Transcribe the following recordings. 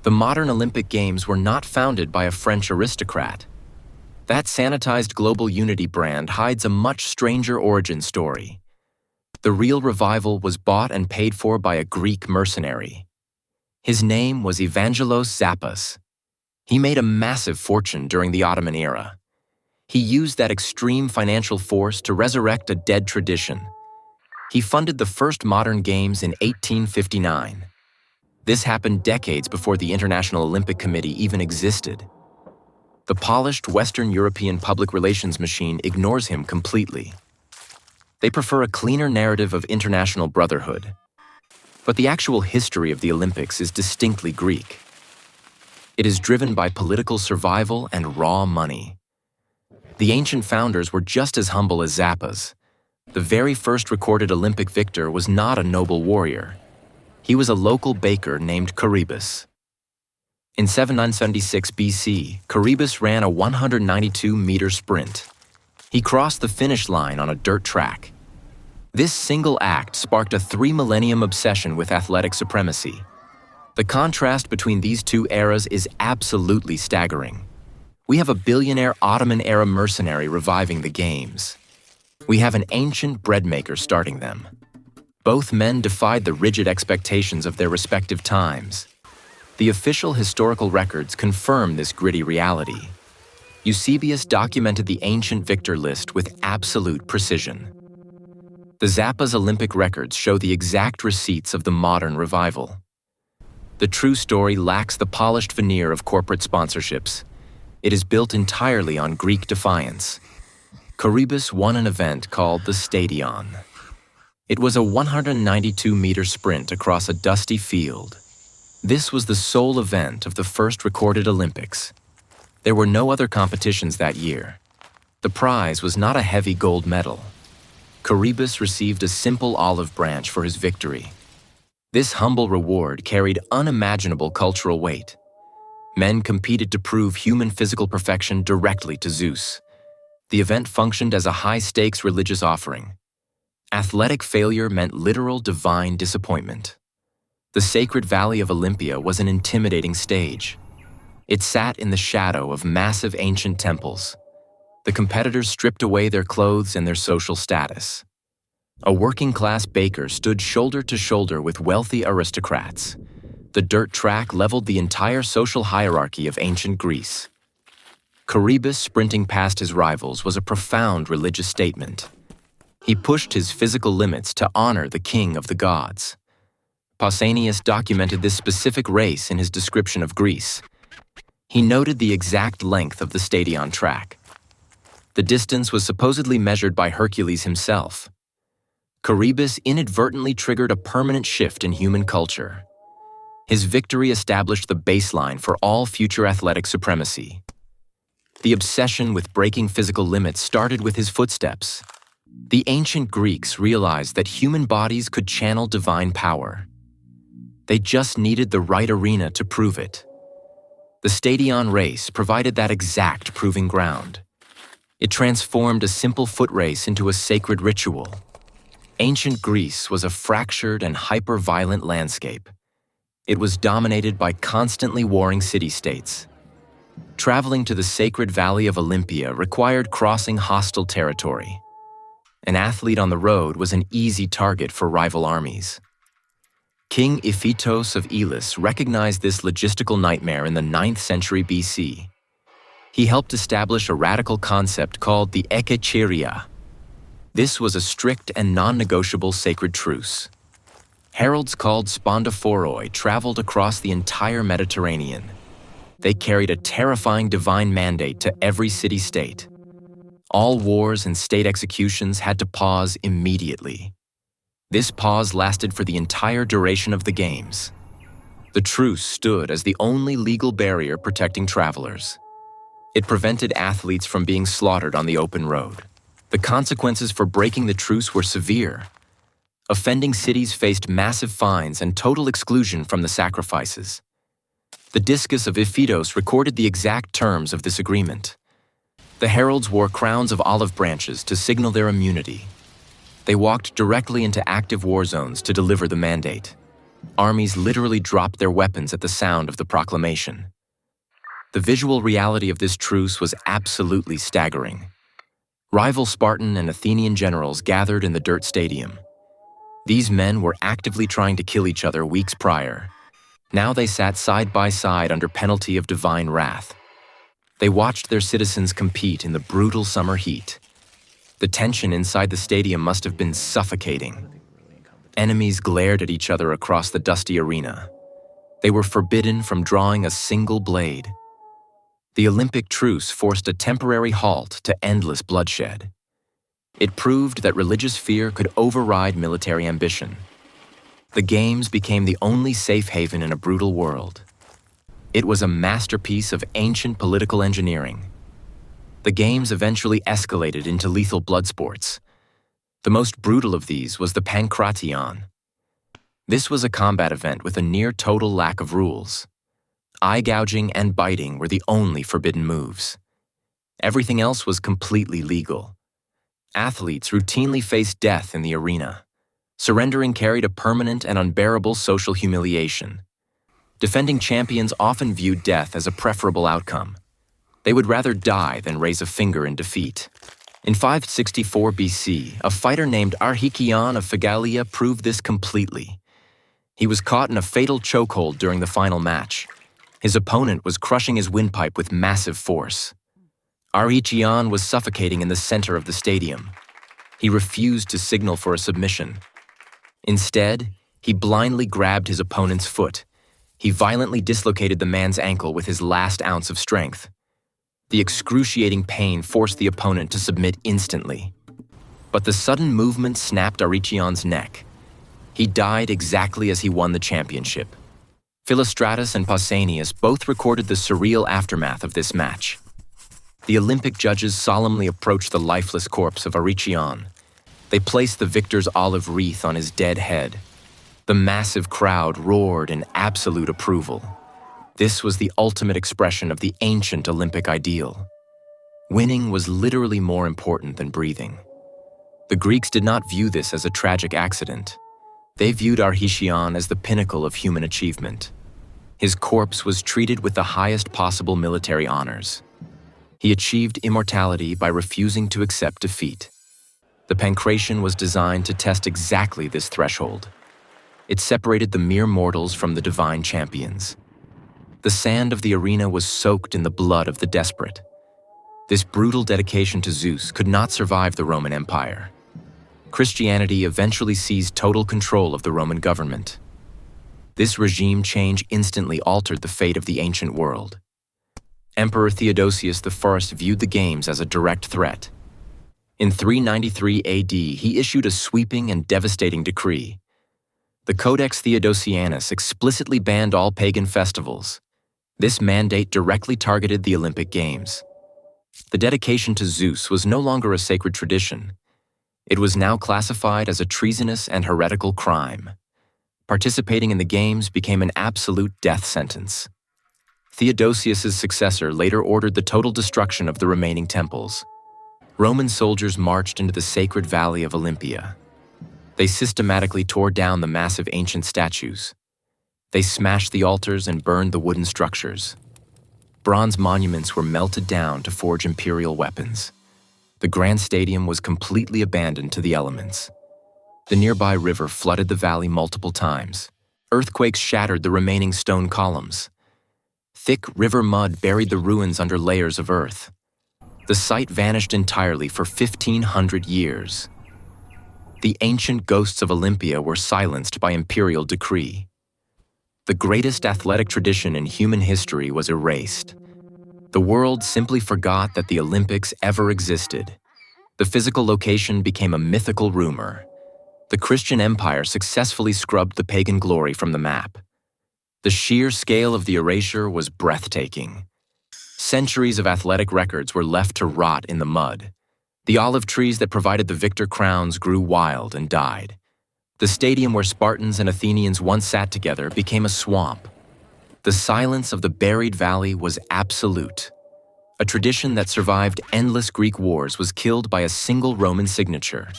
The modern Olympic Games were not founded by a French aristocrat. That sanitized global unity brand hides a much stranger origin story. The real revival was bought and paid for by a Greek mercenary. His name was Evangelos Zappas. He made a massive fortune during the Ottoman era. He used that extreme financial force to resurrect a dead tradition. He funded the first modern games in 1859. This happened decades before the International Olympic Committee even existed. The polished Western European public relations machine ignores him completely. They prefer a cleaner narrative of international brotherhood. But the actual history of the Olympics is distinctly Greek. It is driven by political survival and raw money. The ancient founders were just as humble as Zappas. The very first recorded Olympic victor was not a noble warrior. He was a local baker named Charybdis. In 776 BC, Charybdis ran a 192-meter sprint. He crossed the finish line on a dirt track. This single act sparked a 3-millennium obsession with athletic supremacy. The contrast between these two eras is absolutely staggering. We have a billionaire Ottoman-era mercenary reviving the games. We have an ancient bread maker starting them. Both men defied the rigid expectations of their respective times. The official historical records confirm this gritty reality. Eusebius documented the ancient victor list with absolute precision. The Zappas Olympic records show the exact receipts of the modern revival. The true story lacks the polished veneer of corporate sponsorships. It is built entirely on Greek defiance. Charybdis won an event called the Stadion. It was a 192-meter sprint across a dusty field. This was the sole event of the first recorded Olympics. There were no other competitions that year. The prize was not a heavy gold medal. Charybdis received a simple olive branch for his victory. This humble reward carried unimaginable cultural weight. Men competed to prove human physical perfection directly to Zeus. The event functioned as a high-stakes religious offering. Athletic failure meant literal divine disappointment. The sacred valley of Olympia was an intimidating stage. It sat in the shadow of massive ancient temples. The competitors stripped away their clothes and their social status. A working-class baker stood shoulder to shoulder with wealthy aristocrats. The dirt track leveled the entire social hierarchy of ancient Greece. Charybdis sprinting past his rivals was a profound religious statement. He pushed his physical limits to honor the king of the gods. Pausanias documented this specific race in his description of Greece. He noted the exact length of the Stadion track. The distance was supposedly measured by Hercules himself. Charybdis inadvertently triggered a permanent shift in human culture. His victory established the baseline for all future athletic supremacy. The obsession with breaking physical limits started with his footsteps. The ancient Greeks realized that human bodies could channel divine power. They just needed the right arena to prove it. The Stadion race provided that exact proving ground. It transformed a simple foot race into a sacred ritual. Ancient Greece was a fractured and hyper-violent landscape. It was dominated by constantly warring city-states. Traveling to the sacred valley of Olympia required crossing hostile territory. An athlete on the road was an easy target for rival armies. King Iphitos of Elis recognized this logistical nightmare in the 9th century BC. He helped establish a radical concept called the ekechiria. This was a strict and non-negotiable sacred truce. Heralds called spondophoroi traveled across the entire Mediterranean. They carried a terrifying divine mandate to every city-state. All wars and state executions had to pause immediately. This pause lasted for the entire duration of the games. The truce stood as the only legal barrier protecting travelers. It prevented athletes from being slaughtered on the open road. The consequences for breaking the truce were severe. Offending cities faced massive fines and total exclusion from the sacrifices. The Discus of Iphitos recorded the exact terms of this agreement. The heralds wore crowns of olive branches to signal their immunity. They walked directly into active war zones to deliver the mandate. Armies literally dropped their weapons at the sound of the proclamation. The visual reality of this truce was absolutely staggering. Rival Spartan and Athenian generals gathered in the dirt stadium. These men were actively trying to kill each other weeks prior. Now they sat side by side under penalty of divine wrath. They watched their citizens compete in the brutal summer heat. The tension inside the stadium must have been suffocating. Enemies glared at each other across the dusty arena. They were forbidden from drawing a single blade. The Olympic truce forced a temporary halt to endless bloodshed. It proved that religious fear could override military ambition. The Games became the only safe haven in a brutal world. It was a masterpiece of ancient political engineering. The Games eventually escalated into lethal blood sports. The most brutal of these was the Pankration. This was a combat event with a near-total lack of rules. Eye gouging and biting were the only forbidden moves. Everything else was completely legal. Athletes routinely faced death in the arena. Surrendering carried a permanent and unbearable social humiliation. Defending champions often viewed death as a preferable outcome. They would rather die than raise a finger in defeat. In 564 BC, a fighter named Arhikion of Phegalia proved this completely. He was caught in a fatal chokehold during the final match. His opponent was crushing his windpipe with massive force. Arhikion was suffocating in the center of the stadium. He refused to signal for a submission. Instead, he blindly grabbed his opponent's foot. He violently dislocated the man's ankle with his last ounce of strength. The excruciating pain forced the opponent to submit instantly. But the sudden movement snapped Arhikion's neck. He died exactly as he won the championship. Philostratus and Pausanias both recorded the surreal aftermath of this match. The Olympic judges solemnly approached the lifeless corpse of Arhikion. They placed the victor's olive wreath on his dead head. The massive crowd roared in absolute approval. This was the ultimate expression of the ancient Olympic ideal. Winning was literally more important than breathing. The Greeks did not view this as a tragic accident. They viewed Arhikion as the pinnacle of human achievement. His corpse was treated with the highest possible military honors. He achieved immortality by refusing to accept defeat. The Pankration was designed to test exactly this threshold. It separated the mere mortals from the divine champions. The sand of the arena was soaked in the blood of the desperate. This brutal dedication to Zeus could not survive the Roman Empire. Christianity eventually seized total control of the Roman government. This regime change instantly altered the fate of the ancient world. Emperor Theodosius I viewed the Games as a direct threat. In 393 AD, he issued a sweeping and devastating decree. The Codex Theodosianus explicitly banned all pagan festivals. This mandate directly targeted the Olympic Games. The dedication to Zeus was no longer a sacred tradition. It was now classified as a treasonous and heretical crime. Participating in the Games became an absolute death sentence. Theodosius's successor later ordered the total destruction of the remaining temples. Roman soldiers marched into the sacred valley of Olympia. They systematically tore down the massive ancient statues. They smashed the altars and burned the wooden structures. Bronze monuments were melted down to forge imperial weapons. The grand stadium was completely abandoned to the elements. The nearby river flooded the valley multiple times. Earthquakes shattered the remaining stone columns. Thick river mud buried the ruins under layers of earth. The site vanished entirely for 1,500 years. The ancient ghosts of Olympia were silenced by imperial decree. The greatest athletic tradition in human history was erased. The world simply forgot that the Olympics ever existed. The physical location became a mythical rumor. The Christian Empire successfully scrubbed the pagan glory from the map. The sheer scale of the erasure was breathtaking. Centuries of athletic records were left to rot in the mud. The olive trees that provided the victor crowns grew wild and died. The stadium where Spartans and Athenians once sat together became a swamp. The silence of the buried valley was absolute. A tradition that survived endless Greek wars was killed by a single Roman signature.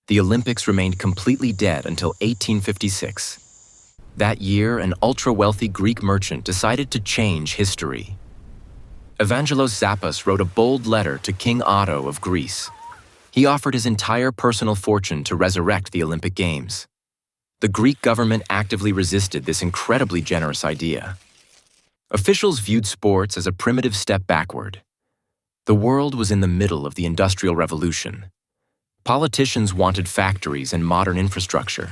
The Olympics remained completely dead until 1856. That year, an ultra-wealthy Greek merchant decided to change history. Evangelos Zappos wrote a bold letter to King Otto of Greece. He offered his entire personal fortune to resurrect the Olympic Games. The Greek government actively resisted this incredibly generous idea. Officials viewed sports as a primitive step backward. The world was in the middle of the Industrial Revolution. Politicians wanted factories and modern infrastructure.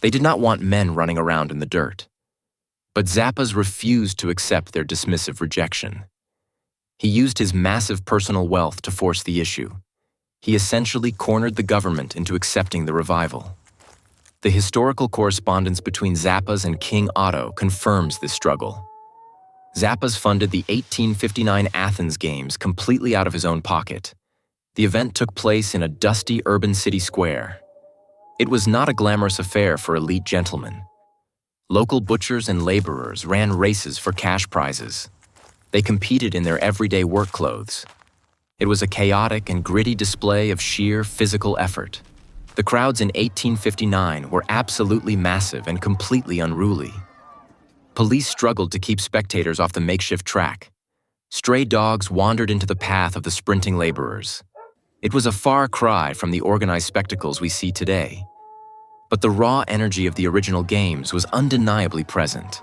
They did not want men running around in the dirt. But Zappos refused to accept their dismissive rejection. He used his massive personal wealth to force the issue. He essentially cornered the government into accepting the revival. The historical correspondence between Zappos and King Otto confirms this struggle. Zappos funded the 1859 Athens Games completely out of his own pocket. The event took place in a dusty urban city square. It was not a glamorous affair for elite gentlemen. Local butchers and laborers ran races for cash prizes. They competed in their everyday work clothes. It was a chaotic and gritty display of sheer physical effort. The crowds in 1859 were absolutely massive and completely unruly. Police struggled to keep spectators off the makeshift track. Stray dogs wandered into the path of the sprinting laborers. It was a far cry from the organized spectacles we see today. But the raw energy of the original games was undeniably present.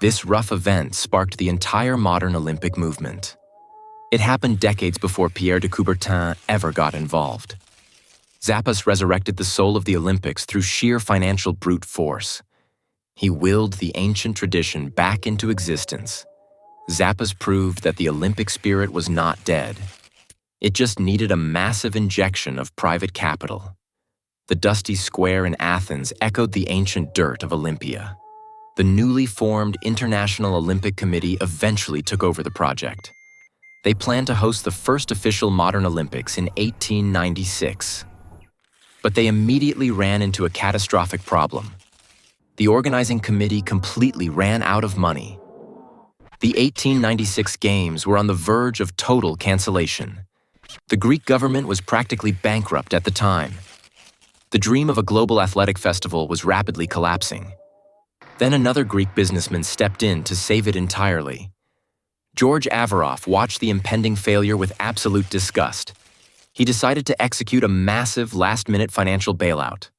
This rough event sparked the entire modern Olympic movement. It happened decades before Pierre de Coubertin ever got involved. Zappos resurrected the soul of the Olympics through sheer financial brute force. He willed the ancient tradition back into existence. Zappos proved that the Olympic spirit was not dead. It just needed a massive injection of private capital. The dusty square in Athens echoed the ancient dirt of Olympia. The newly formed International Olympic Committee eventually took over the project. They planned to host the first official modern Olympics in 1896. But they immediately ran into a catastrophic problem. The organizing committee completely ran out of money. The 1896 Games were on the verge of total cancellation. The Greek government was practically bankrupt at the time. The dream of a global athletic festival was rapidly collapsing. Then another Greek businessman stepped in to save it entirely. George Averoff watched the impending failure with absolute disgust. He decided to execute a massive last-minute financial bailout.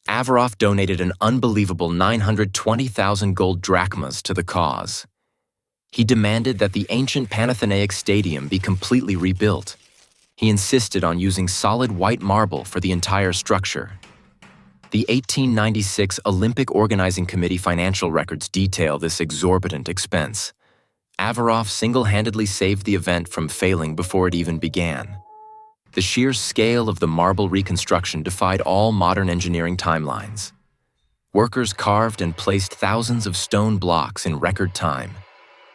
Averoff donated an unbelievable 920,000 gold drachmas to the cause. He demanded that the ancient Panathenaic Stadium be completely rebuilt. He insisted on using solid white marble for the entire structure. The 1896 Olympic Organizing Committee financial records detail this exorbitant expense. Averoff single-handedly saved the event from failing before it even began. The sheer scale of the marble reconstruction defied all modern engineering timelines. Workers carved and placed thousands of stone blocks in record time.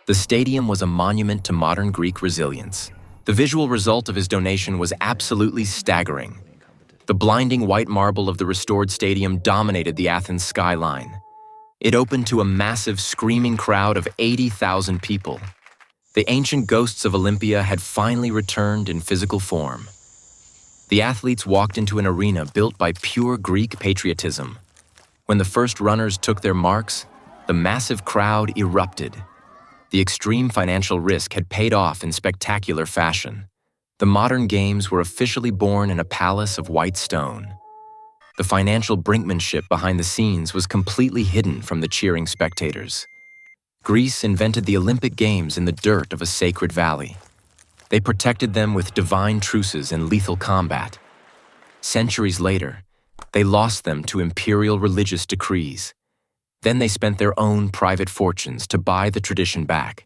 The stadium was a monument to modern Greek resilience. The visual result of his donation was absolutely staggering. The blinding white marble of the restored stadium dominated the Athens skyline. It opened to a massive, screaming crowd of 80,000 people. The ancient ghosts of Olympia had finally returned in physical form. The athletes walked into an arena built by pure Greek patriotism. When the first runners took their marks, the massive crowd erupted. The extreme financial risk had paid off in spectacular fashion. The modern games were officially born in a palace of white stone. The financial brinkmanship behind the scenes was completely hidden from the cheering spectators. Greece invented the Olympic Games in the dirt of a sacred valley. They protected them with divine truces and lethal combat. Centuries later, they lost them to imperial religious decrees. Then they spent their own private fortunes to buy the tradition back.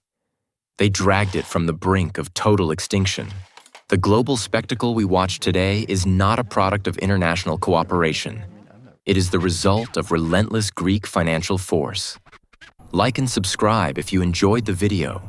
They dragged it from the brink of total extinction. The global spectacle we watch today is not a product of international cooperation. It is the result of relentless Greek financial force. Like and subscribe if you enjoyed the video.